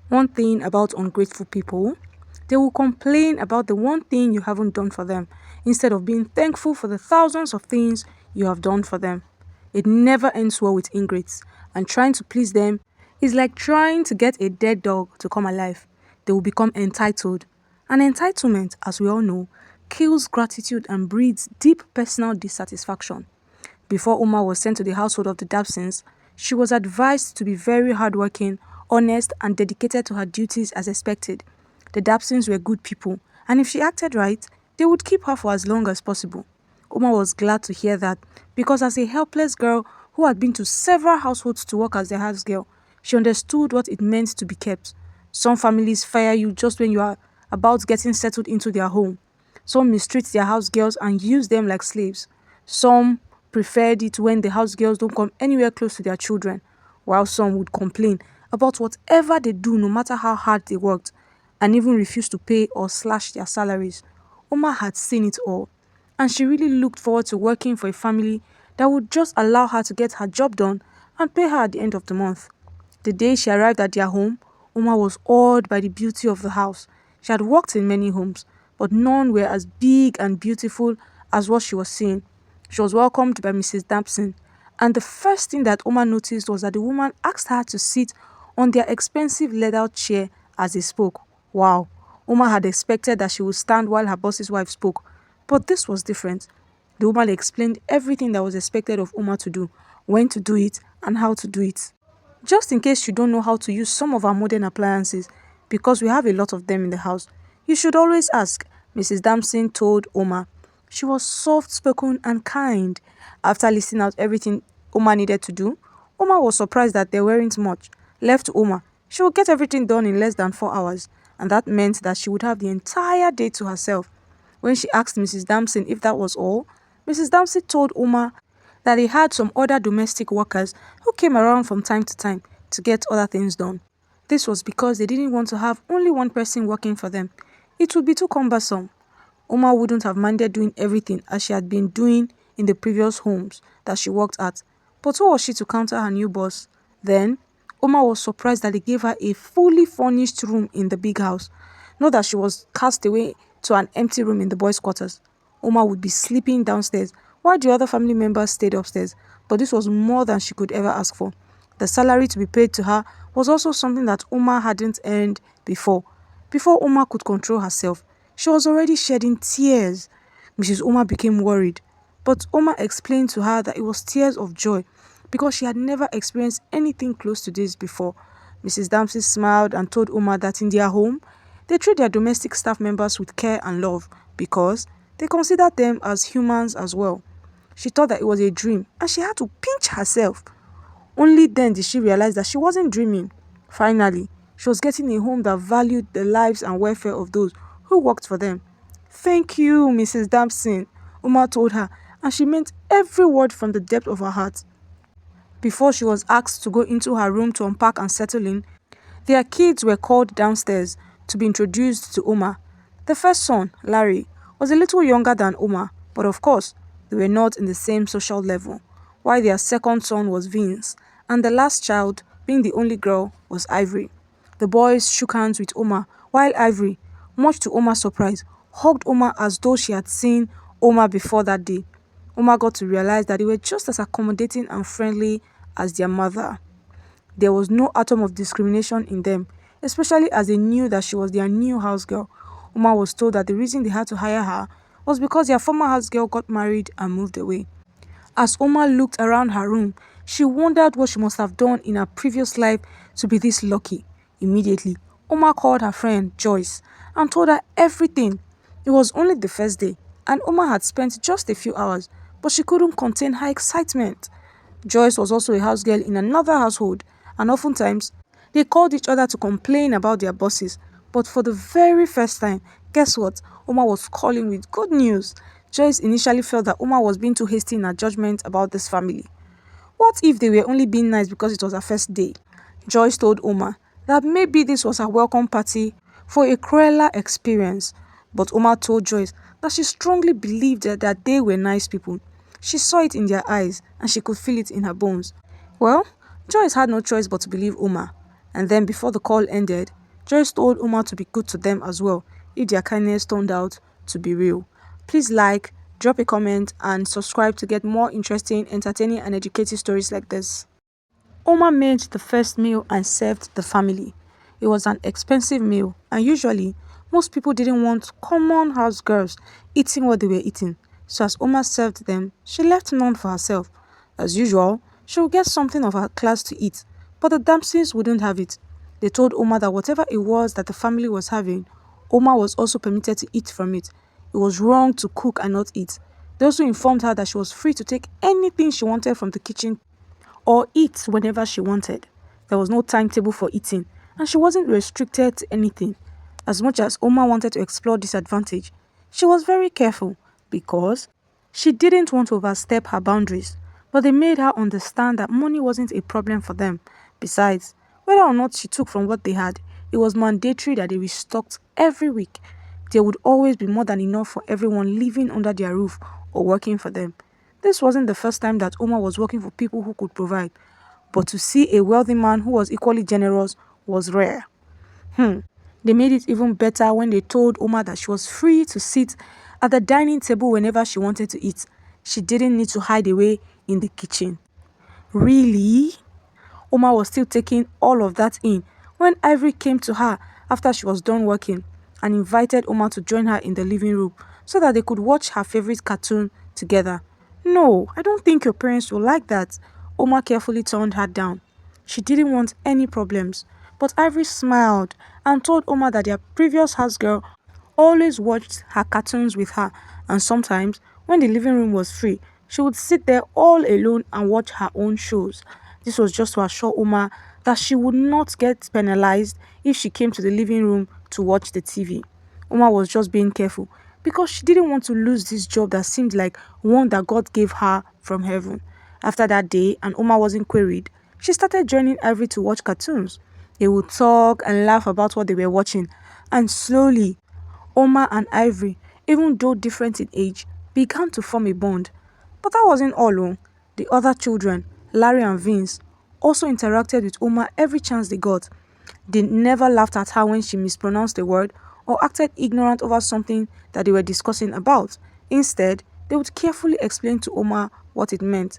One thing about ungrateful people, they will complain about the one thing you haven't done for them instead of being thankful for the thousands of things you have done for them. It never ends well with ingrates, and trying to please them is like trying to get a dead dog to come alive. They will become entitled. And entitlement, as we all know, kills gratitude and breeds deep personal dissatisfaction. Before Uma was sent to the household of the Dabsons, she was advised to be very hardworking, honest, and dedicated to her duties as expected. The Dabsons were good people, and if she acted right, they would keep her for as long as possible. Uma was glad to hear that because, as a helpless girl who had been to several households to work as their house girl, she understood what it meant to be kept. Some families fire you just when you are about getting settled into their home. Some mistreat their house girls and use them like slaves. Some preferred it when the house girls don't come anywhere close to their children, while some would complain about whatever they do no matter how hard they worked, and even refuse to pay or slash their salaries. Oma had seen it all, and she really looked forward to working for a family that would just allow her to get her job done and pay her at the end of the month. The day she arrived at their home, Uma was awed by the beauty of the house. She had worked in many homes, but none were as big and beautiful as what she was seeing. She was welcomed by Mrs. Dampson, and the first thing that Uma noticed was that the woman asked her to sit on their expensive leather chair as they spoke. Wow, Uma had expected that she would stand while her boss's wife spoke, but this was different. The woman explained everything that was expected of Uma to do, when to do it, and how to do it. Just in case you don't know how to use some of our modern appliances, because we have a lot of them in the house, you should always ask, Mrs. Damson told Oma. She was soft-spoken and kind. After listing out everything Oma needed to do, Oma was surprised that there weren't much. Left to Oma, she would get everything done in less than 4 hours, and that meant that she would have the entire day to herself. When she asked Mrs. Damson if that was all, Mrs. Damson told Oma that they had some other domestic workers who came around from time to get other things done. This was because they didn't want to have only one person working for them. It would be too cumbersome. Oma wouldn't have minded doing everything as she had been doing in the previous homes that she worked at. But who was she to counter her new boss? Then, Oma was surprised that they gave her a fully furnished room in the big house. Not that she was cast away to an empty room in the boys' quarters. Oma would be sleeping downstairs while the other family members stayed upstairs, but this was more than she could ever ask for. The salary to be paid to her was also something that Oma hadn't earned before. Before Oma could control herself, she was already shedding tears. Mrs. Oma became worried, but Oma explained to her that it was tears of joy because she had never experienced anything close to this before. Mrs. Dempsey smiled and told Oma that in their home, they treat their domestic staff members with care and love because they considered them as humans as well. She thought that it was a dream and she had to pinch herself. Only then did she realize that she wasn't dreaming. Finally, she was getting a home that valued the lives and welfare of those who worked for them. Thank you, Mrs. Dampson, Uma told her, and she meant every word from the depth of her heart. Before she was asked to go into her room to unpack and settle in, their kids were called downstairs to be introduced to Uma. The first son, Larry, was a little younger than Uma, but of course, they were not in the same social level, while their second son was Vince, and the last child, being the only girl, was Ivory. The boys shook hands with Oma, while Ivory, much to Oma's surprise, hugged Oma as though she had seen Oma before that day. Oma got to realize that they were just as accommodating and friendly as their mother. There was no atom of discrimination in them, especially as they knew that she was their new house girl. Uma was told that the reason they had to hire her was because their former house girl got married and moved away. As Uma looked around her room, she wondered what she must have done in her previous life to be this lucky. Immediately, Uma called her friend Joyce and told her everything. It was only the first day, and Uma had spent just a few hours, but she couldn't contain her excitement. Joyce was also a house girl in another household, and oftentimes, they called each other to complain about their bosses. But for the very first time, guess what? Uma was calling with good news. Joyce initially felt that Uma was being too hasty in her judgment about this family. What if they were only being nice because it was her first day? Joyce told Uma that maybe this was her welcome party for a Cruella experience. But Uma told Joyce that she strongly believed that they were nice people. She saw it in their eyes and she could feel it in her bones. Well, Joyce had no choice but to believe Uma. And then before the call ended, Joyce told Uma to be good to them as well if their kindness turned out to be real. Please like, drop a comment, and subscribe to get more interesting, entertaining, and educative stories like this. Oma made the first meal and served the family. It was an expensive meal, and usually, most people didn't want common house girls eating what they were eating. So as Oma served them, she left none for herself. As usual, she would get something of her class to eat, but the Damsons wouldn't have it. They told Oma that whatever it was that the family was having, Oma was also permitted to eat from it. It was wrong to cook and not eat. They also informed her that she was free to take anything she wanted from the kitchen or eat whenever she wanted. There was no timetable for eating, and she wasn't restricted to anything. As much as Oma wanted to explore this advantage, she was very careful because she didn't want to overstep her boundaries. But they made her understand that money wasn't a problem for them. Besides, whether or not she took from what they had, it was mandatory that they restocked every week. There would always be more than enough for everyone living under their roof or working for them. This wasn't the first time that Omar was working for people who could provide, but to see a wealthy man who was equally generous was rare. They made it even better when they told Omar that she was free to sit at the dining table whenever she wanted to eat. She didn't need to hide away in the kitchen. Really? Oma was still taking all of that in when Ivory came to her after she was done working and invited Oma to join her in the living room so that they could watch her favorite cartoon together. No, I don't think your parents will like that. Oma carefully turned her down. She didn't want any problems, but Ivory smiled and told Oma that their previous house girl always watched her cartoons with her, and sometimes, when the living room was free, she would sit there all alone and watch her own shows. This was just to assure Uma that she would not get penalized if she came to the living room to watch the TV. Uma was just being careful because she didn't want to lose this job that seemed like one that God gave her from heaven. After that day, and Uma wasn't queried, she started joining Ivory to watch cartoons. They would talk and laugh about what they were watching, and slowly, Oma and Ivory, even though different in age, began to form a bond. But that wasn't all. The other children, Larry and Vince, also interacted with Oma every chance they got. They never laughed at her when she mispronounced a word or acted ignorant over something that they were discussing about. Instead, they would carefully explain to Oma what it meant.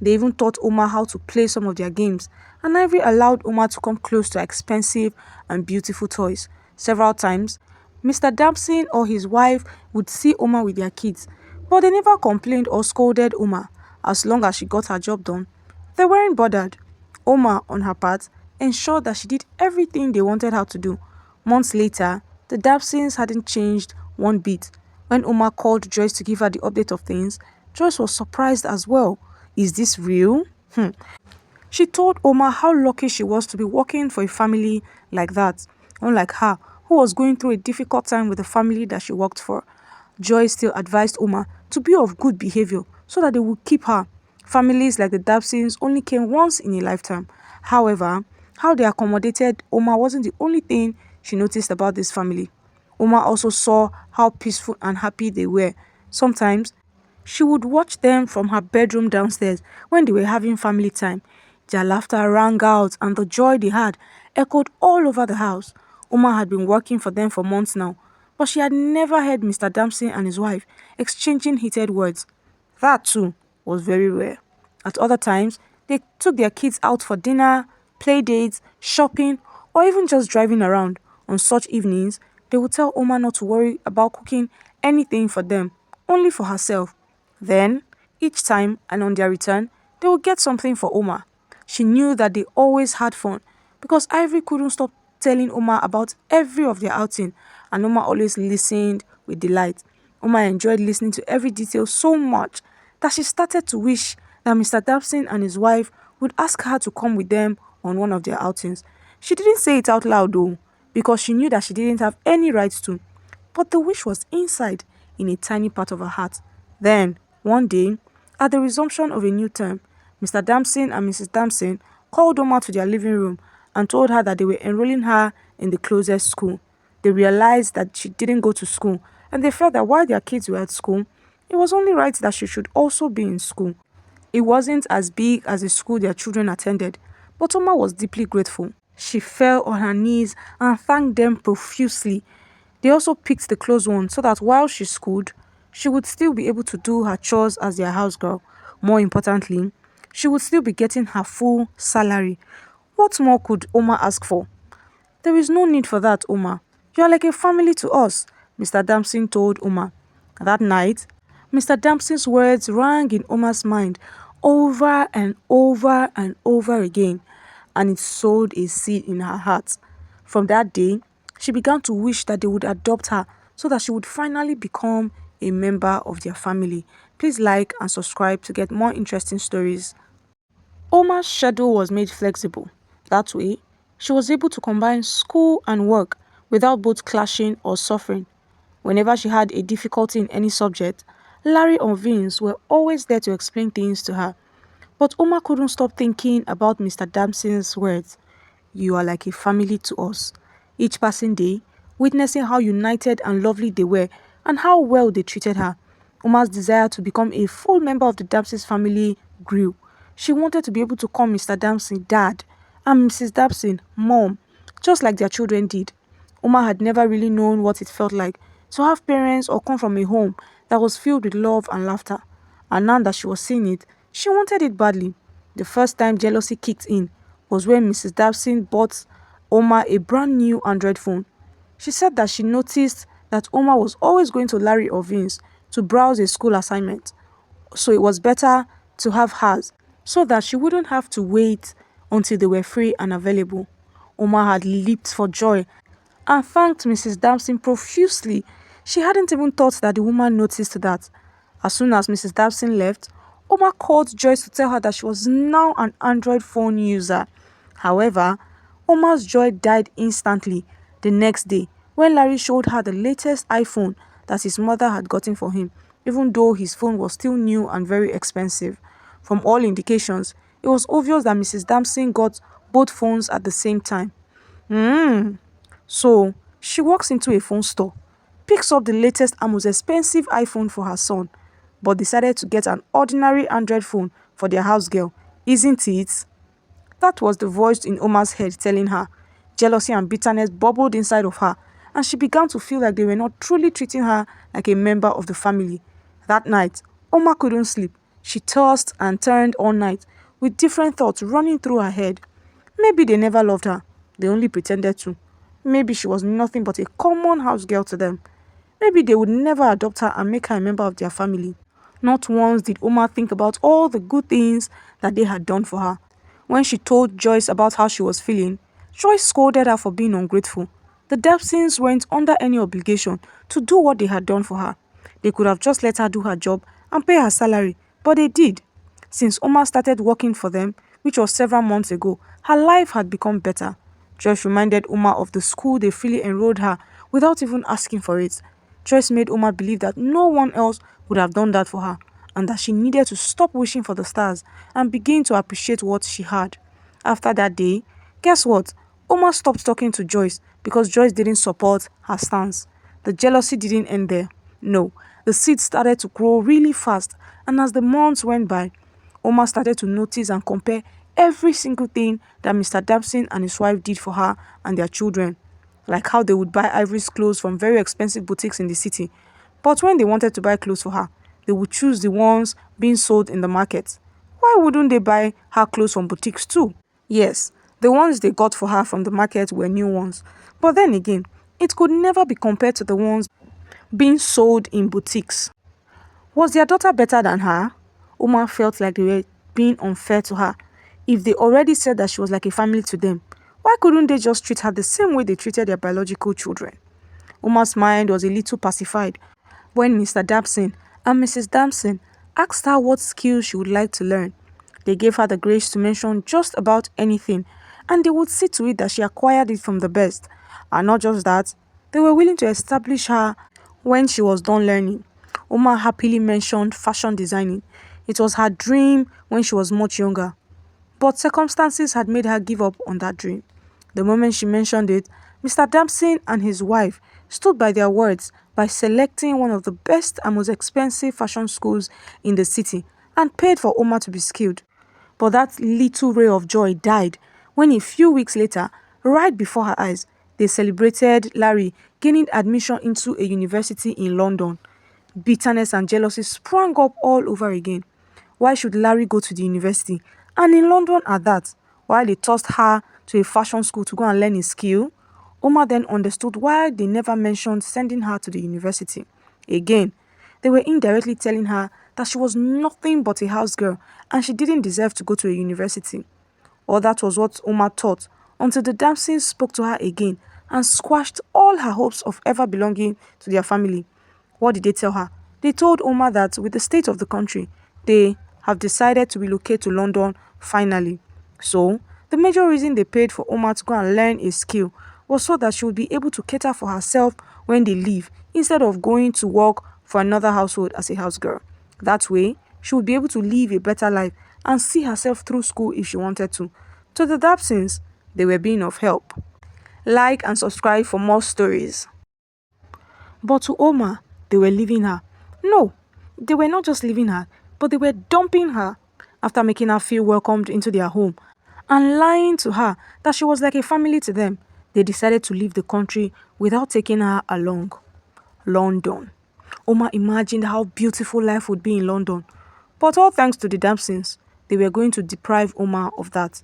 They even taught Oma how to play some of their games, and Ivory allowed Oma to come close to expensive and beautiful toys. Several times, Mr. Damson or his wife would see Oma with their kids, but they never complained or scolded Oma as long as she got her job done. They weren't bothered. Oma, on her part, ensured that she did everything they wanted her to do. Months later, the Damsons hadn't changed one bit. When Oma called Joyce to give her the update of things, Joyce was surprised as well. Is this real? She told Oma how lucky she was to be working for a family like that, unlike her, who was going through a difficult time with the family that she worked for. Joy still advised Oma to be of good behavior so that they would keep her. Families like the Dabsons only came once in a lifetime. However, how they accommodated Oma wasn't the only thing she noticed about this family. Oma also saw how peaceful and happy they were. Sometimes, she would watch them from her bedroom downstairs when they were having family time. Their laughter rang out and the joy they had echoed all over the house. Uma had been working for them for months now, but she had never heard Mr. Damson and his wife exchanging heated words. That too was very rare. At other times, they took their kids out for dinner, play dates, shopping, or even just driving around. On such evenings, they would tell Oma not to worry about cooking anything for them, only for herself. Then, each time and on their return, they would get something for Oma. She knew that they always had fun because Ivory couldn't stop telling Oma about every of their outing, and Oma always listened with delight. Oma enjoyed listening to every detail so much that she started to wish that Mr. Dabson and his wife would ask her to come with them on one of their outings. She didn't say it out loud though, because she knew that she didn't have any rights to, but the wish was inside in a tiny part of her heart. Then, one day, at the resumption of a new term, Mr. Damson and Mrs. Damson called Oma to their living room and told her that they were enrolling her in the closest school. They realized that she didn't go to school, and they felt that while their kids were at school, it was only right that she should also be in school. It wasn't as big as the school their children attended, but Oma was deeply grateful. She fell on her knees and thanked them profusely. They also picked the clothes one so that while she schooled, she would still be able to do her chores as their house girl. More importantly, she would still be getting her full salary. What more could Oma ask for? There is no need for that, Oma. You are like a family to us, Mr. Damson told Oma. That night, Mr. Damson's words rang in Oma's mind over and over and over again, and it sowed a seed in her heart. From that day, she began to wish that they would adopt her so that she would finally become a member of their family. Please like and subscribe to get more interesting stories. Oma's schedule was made flexible. That way, she was able to combine school and work without both clashing or suffering. Whenever she had a difficulty in any subject, Larry or Vince were always there to explain things to her. But Oma couldn't stop thinking about Mr. Damson's words. You are like a family to us. Each passing day, witnessing how united and lovely they were and how well they treated her, Uma's desire to become a full member of the Dempsey's family grew. She wanted to be able to call Mr. Dempsey dad and Mrs. Dempsey mom, just like their children did. Uma had never really known what it felt like to have parents or come from a home that was filled with love and laughter. And now that she was seeing it, she wanted it badly. The first time jealousy kicked in was when Mrs. Dabson bought Oma a brand new Android phone. She said that she noticed that Oma was always going to Larry or Vince to browse a school assignment, so it was better to have hers so that she wouldn't have to wait until they were free and available. Oma had leaped for joy and thanked Mrs. Damson profusely. She hadn't even thought that the woman noticed that. As soon as Mrs. Damson left, Oma called Joyce to tell her that she was now an Android phone user. However, Oma's joy died instantly the next day when Larry showed her the latest iPhone that his mother had gotten for him, even though his phone was still new and very expensive. From all indications, it was obvious that Mrs. Damson got both phones at the same time. So, she walks into a phone store, picks up the latest and most expensive iPhone for her son, but decided to get an ordinary Android phone for their house girl, isn't it? That was the voice in Oma's head telling her. Jealousy and bitterness bubbled inside of her, and she began to feel like they were not truly treating her like a member of the family. That night, Oma couldn't sleep. She tossed and turned all night, with different thoughts running through her head. Maybe they never loved her. They only pretended to. Maybe she was nothing but a common house girl to them. Maybe they would never adopt her and make her a member of their family. Not once did Oma think about all the good things that they had done for her. When she told Joyce about how she was feeling, Joyce scolded her for being ungrateful. The Dempsons weren't under any obligation to do what they had done for her. They could have just let her do her job and pay her salary, but they did. Since Oma started working for them, which was several months ago, her life had become better. Joyce reminded Oma of the school they freely enrolled her without even asking for it. Joyce made Oma believe that no one else would have done that for her, and that she needed to stop wishing for the stars and begin to appreciate what she had. After that day, guess what? Oma stopped talking to Joyce because Joyce didn't support her stance. The jealousy didn't end there. No, the seeds started to grow really fast, and as the months went by, Oma started to notice and compare every single thing that Mr. Dabson and his wife did for her and their children, like how they would buy Ivory's clothes from very expensive boutiques in the city. But when they wanted to buy clothes for her, they would choose the ones being sold in the market. Why wouldn't they buy her clothes from boutiques too? Yes, the ones they got for her from the market were new ones. But then again, it could never be compared to the ones being sold in boutiques. Was their daughter better than her? Oma felt like they were being unfair to her. If they already said that she was like a family to them, why couldn't they just treat her the same way they treated their biological children? Uma's mind was a little pacified when Mr. Dabson and Mrs. Damson asked her what skills she would like to learn. They gave her the grace to mention just about anything, and they would see to it that she acquired it from the best. And not just that, they were willing to establish her when she was done learning. Uma happily mentioned fashion designing. It was her dream when she was much younger, but circumstances had made her give up on that dream. The moment she mentioned it, Mr. Damson and his wife stood by their words by selecting one of the best and most expensive fashion schools in the city and paid for Oma to be skilled. But that little ray of joy died when a few weeks later, Right before her eyes, they celebrated Larry gaining admission into a university in London. Bitterness and jealousy sprang up all over again. Why should Larry go to the university? And in London at that, while they tossed her to a fashion school to go and learn a skill? Oma then understood why they never mentioned sending her to the university. Again, they were indirectly telling her that she was nothing but a house girl and she didn't deserve to go to a university. Or that was what Oma thought until the Dempsey's spoke to her again and squashed all her hopes of ever belonging to their family. What did they tell her? They told Oma that with the state of the country, they have decided to relocate to London finally. So, the major reason they paid for Oma to go and learn a skill was so that she would be able to cater for herself when they leave instead of going to work for another household as a house girl. That way, she would be able to live a better life and see herself through school if she wanted to. To the Dapsons, they were being of help. Like and subscribe for more stories. But to Oma, they were leaving her. No, they were not just leaving her, but they were dumping her after making her feel welcomed into their home and lying to her that she was like a family to them. They decided to leave the country without taking her along. London. Oma imagined how beautiful life would be in London. But all thanks to the Dapsons, they were going to deprive Oma of that.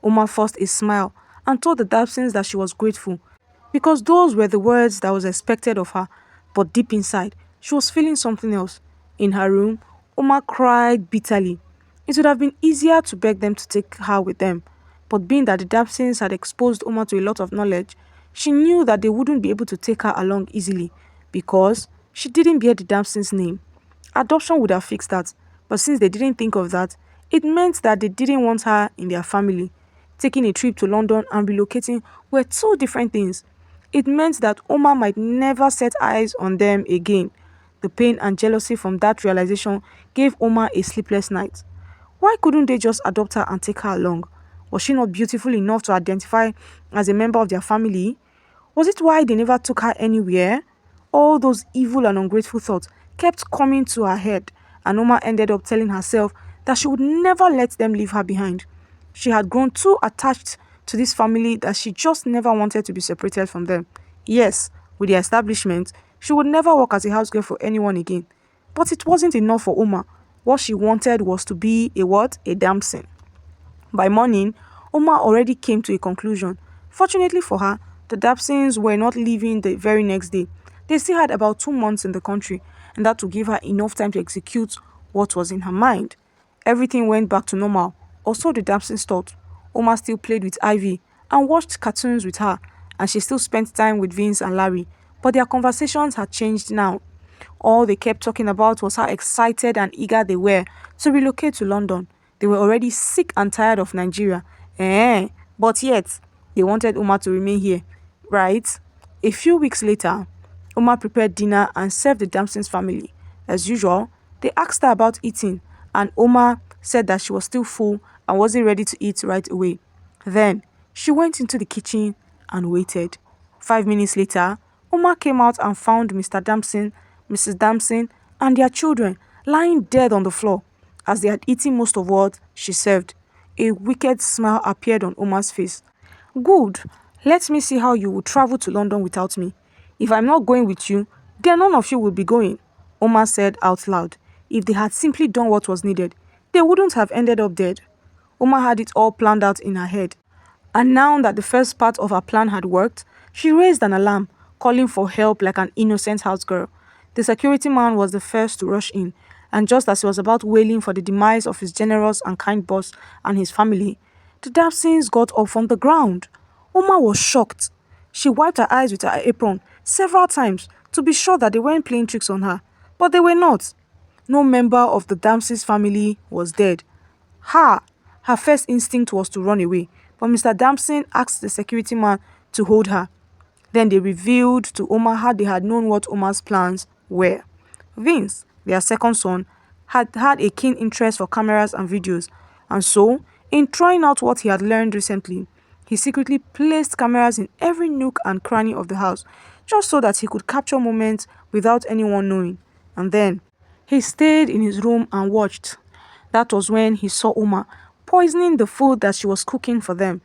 Oma forced a smile and told the Dapsons that she was grateful because those were the words that was expected of her. But deep inside, she was feeling something else. In her room, Oma cried bitterly. It would have been easier to beg them to take her with them. But being that the Dapsons had exposed Oma to a lot of knowledge, she knew that they wouldn't be able to take her along easily because she didn't bear the Dapsons' name. Adoption would have fixed that, but since they didn't think of that, it meant that they didn't want her in their family. Taking a trip to London and relocating were two different things. It meant that Oma might never set eyes on them again. The pain and jealousy from that realization gave Oma a sleepless night. Why couldn't they just adopt her and take her along? Was she not beautiful enough to identify as a member of their family? Was it why they never took her anywhere? All those evil and ungrateful thoughts kept coming to her head, and Oma ended up telling herself that she would never let them leave her behind. She had grown too attached to this family that she just never wanted to be separated from them. Yes, with the establishment, she would never work as a house girl for anyone again. But it wasn't enough for Oma. What she wanted was to be a what? A Damson. By morning, Oma already came to a conclusion. Fortunately for her, the Dapsons were not leaving the very next day. They still had about 2 months in the country, and that would give her enough time to execute what was in her mind. Everything went back to normal, or so the Dapsons thought. Oma still played with Ivy and watched cartoons with her, and she still spent time with Vince and Larry, but their conversations had changed now. All they kept talking about was how excited and eager they were to relocate to London. They were already sick and tired of Nigeria. But yet, they wanted Uma to remain here, right? A few weeks later, Uma prepared dinner and served the Damson's family. As usual, they asked her about eating, and Uma said that she was still full and wasn't ready to eat right away. Then, she went into the kitchen and waited. 5 minutes later, Uma came out and found Mr. Damson, Mrs. Damson, and their children lying dead on the floor as they had eaten most of what she served. A wicked smile appeared on Uma's face. Good, let me see how you will travel to London without me. If I'm not going with you, then none of you will be going, Uma said out loud. If they had simply done what was needed, they wouldn't have ended up dead. Uma had it all planned out in her head. And now that the first part of her plan had worked, she raised an alarm, calling for help like an innocent house girl. The security man was the first to rush in, and just as he was about wailing for the demise of his generous and kind boss and his family, the Dapsons got up from the ground. Uma was shocked. She wiped her eyes with her apron several times to be sure that they weren't playing tricks on her, but they were not. No member of the Dempsey's family was dead. Her first instinct was to run away, but Mr. Damson asked the security man to hold her. Then they revealed to Oma how they had known what Oma's plans were. Vince, their second son, had had a keen interest for cameras and videos, and so, in trying out what he had learned recently, he secretly placed cameras in every nook and cranny of the house, just so that he could capture moments without anyone knowing. And then, he stayed in his room and watched. That was when he saw Uma poisoning the food that she was cooking for them.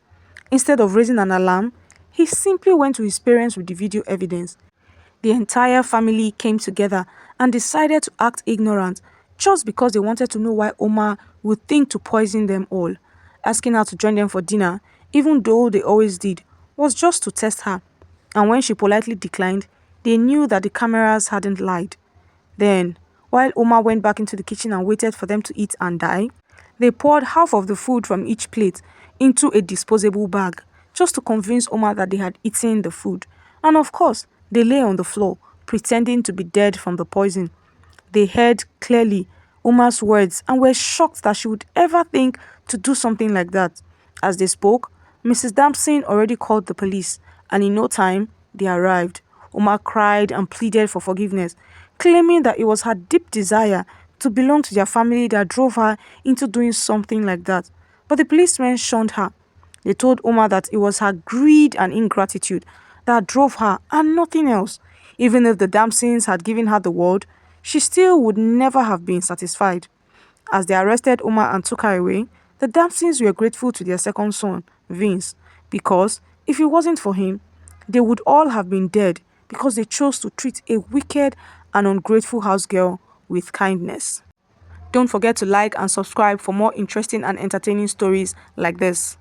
Instead of raising an alarm, he simply went to his parents with the video evidence. The entire family came together and decided to act ignorant just because they wanted to know why Omar would think to poison them all. Asking her to join them for dinner, even though they always did, was just to test her. And when she politely declined, they knew that the cameras hadn't lied. Then, while Omar went back into the kitchen and waited for them to eat and die, they poured half of the food from each plate into a disposable bag just to convince Omar that they had eaten the food. And of course, they lay on the floor, pretending to be dead from the poison. They heard clearly Uma's words and were shocked that she would ever think to do something like that. As they spoke, Mrs. Damson already called the police, and in no time, they arrived. Uma cried and pleaded for forgiveness, claiming that it was her deep desire to belong to their family that drove her into doing something like that. But the policemen shunned her. They told Uma that it was her greed and ingratitude that drove her and nothing else. Even if the Damsons had given her the world, she still would never have been satisfied. As they arrested Uma and took her away, the Damsons were grateful to their second son, Vince, because if it wasn't for him, they would all have been dead because they chose to treat a wicked and ungrateful house girl with kindness. Don't forget to like and subscribe for more interesting and entertaining stories like this.